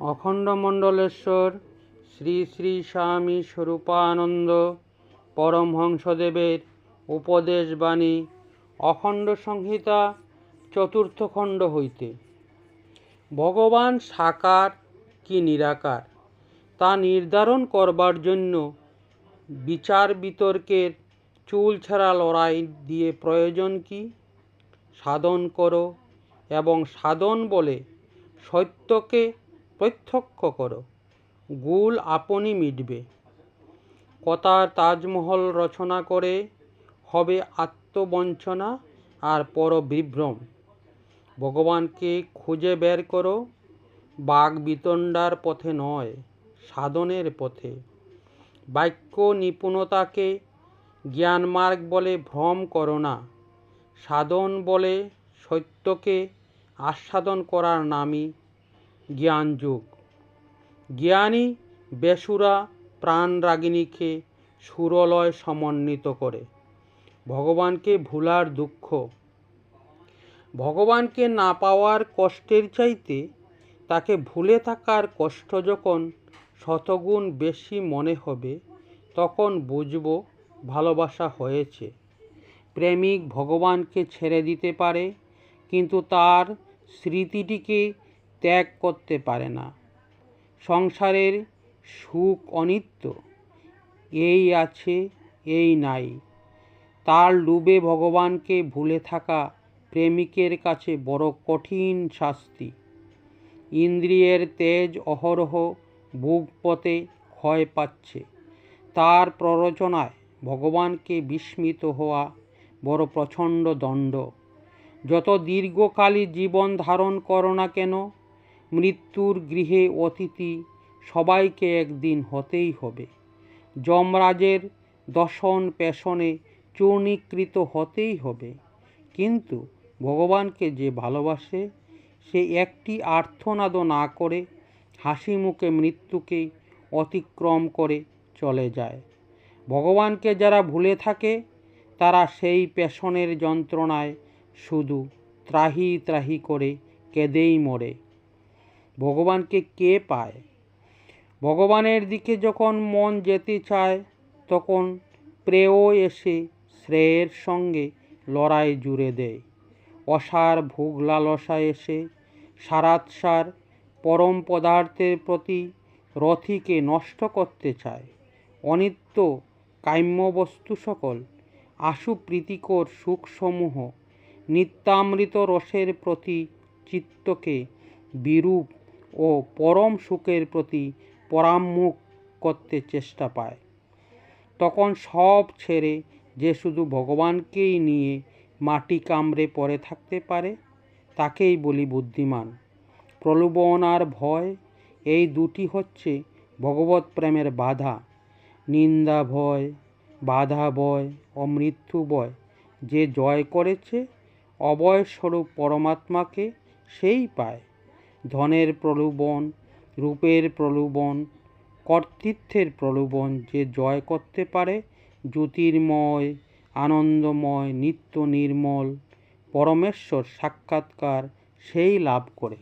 অখণ্ডমণ্ডলেশ্বর শ্রী শ্রী স্বামী স্বরূপানন্দ পরমহংসদেবের উপদেশবাণী অখণ্ড সংহিতা চতুর্থ খণ্ড হইতে। ভগবান সাকার কি নিরাকার তা নির্ধারণ করবার জন্য বিচার বিতর্কের চুলছেঁড়া লড়াই দিয়ে প্রয়োজন কি? সাধন করো এবং সাধন বলে সত্যকে প্রত্যক্ষ করো, গুল আপনি মিটবে। কথার তাজমহল রচনা করে হবে আত্মবঞ্চনা আর পরবিভ্রম। ভগবানকে খুঁজে বের করো, বাগ বিতণ্ডার পথে নয়, সাধনের পথে। বাক্য নিপুণতাকে জ্ঞানমার্গ বলে ভ্রম করো না। সাধন বলে সত্যকে আস্বাদন করার নামই জ্ঞানযোগ। জ্ঞানী বেসুরা প্রাণরাগিণীকে সুরলয় সমন্বিত করে। ভগবানকে ভুলার দুঃখ। ভগবানকে না পাওয়ার কষ্টের চাইতে তাকে ভুলে থাকার কষ্ট যখন শতগুণ বেশি মনে হবে, তখন বুঝব ভালোবাসা হয়েছে। প্রেমিক ভগবানকে ছেড়ে দিতে পারে, কিন্তু তার স্মৃতিটিকে ত্যাগ করতে পারে না। সংসারের সুখ অনিত্য, এই আছে এই নাই। তার ডুবে ভগবানকে ভুলে থাকা প্রেমিকের কাছে বড় কঠিন শাস্তি। ইন্দ্রিয়ের তেজ অহরহ বুকপথে ক্ষয় পাচ্ছে। তার প্ররোচনায় ভগবানকে বিস্মৃত হওয়া বড় প্রচণ্ড দণ্ড। যত দীর্ঘকালী জীবন ধারণ করো না কেন, মৃত্যুর গৃহে অতিথি সবাইকে একদিন হতেই হবে। যমরাজের দর্শন পেশনে চূর্ণীকৃত হতেই হবে। কিন্তু ভগবানকে যে ভালোবাসে, সে একটি আর্তনাদও না করে হাসি মুখে মৃত্যুকে অতিক্রম করে চলে যায়। ভগবানকে যারা ভুলে থাকে, তারা সেই পেশনের যন্ত্রণায় শুধু ত্রাহি ত্রাহি করে কেঁদেই মরে। ভগবানকে কে পায়? ভগবানের দিকে যখন মন যেতে চায়, তখন প্রেয় এসে শ্রেয়ের সঙ্গে লড়াই জুড়ে দেয়। অসার ভোগ লালসা এসে সারাৎসার পরম পদার্থের প্রতি রথিকে নষ্ট করতে চায়। অনিত্য কাম্য বস্তু সকল, আশু প্রীতিকর সুখসমূহ, নিত্যামৃত রসের প্রতি চিত্তকে বিরূপ ও পরম সুখের প্রতি পরাঙ্মুখ করতে চেষ্টা পায়। তখন সব ছেড়ে যে শুধু ভগবানকেই নিয়ে মাটি কামড়ে পড়ে থাকতে পারে, তাকেই বলি বুদ্ধিমান। প্রলোভন আর ভয়, এই দুটি হচ্ছে ভগবৎ প্রেমের বাধা। নিন্দা ভয়, বাধা ভয় ও মৃত্যু ভয় যে জয় করেছে, অভয়স্বরূপ পরমাত্মাকে, সেই পায়। ধনের প্রলোভন, রূপের প্রলোভন, কর্তৃত্বের প্রলোভন যে জয় করতে পারে, জ্যোতির্ময় আনন্দময় নিত্য নির্মল পরমেশ্বর সাক্ষাৎকার সেই লাভ করে।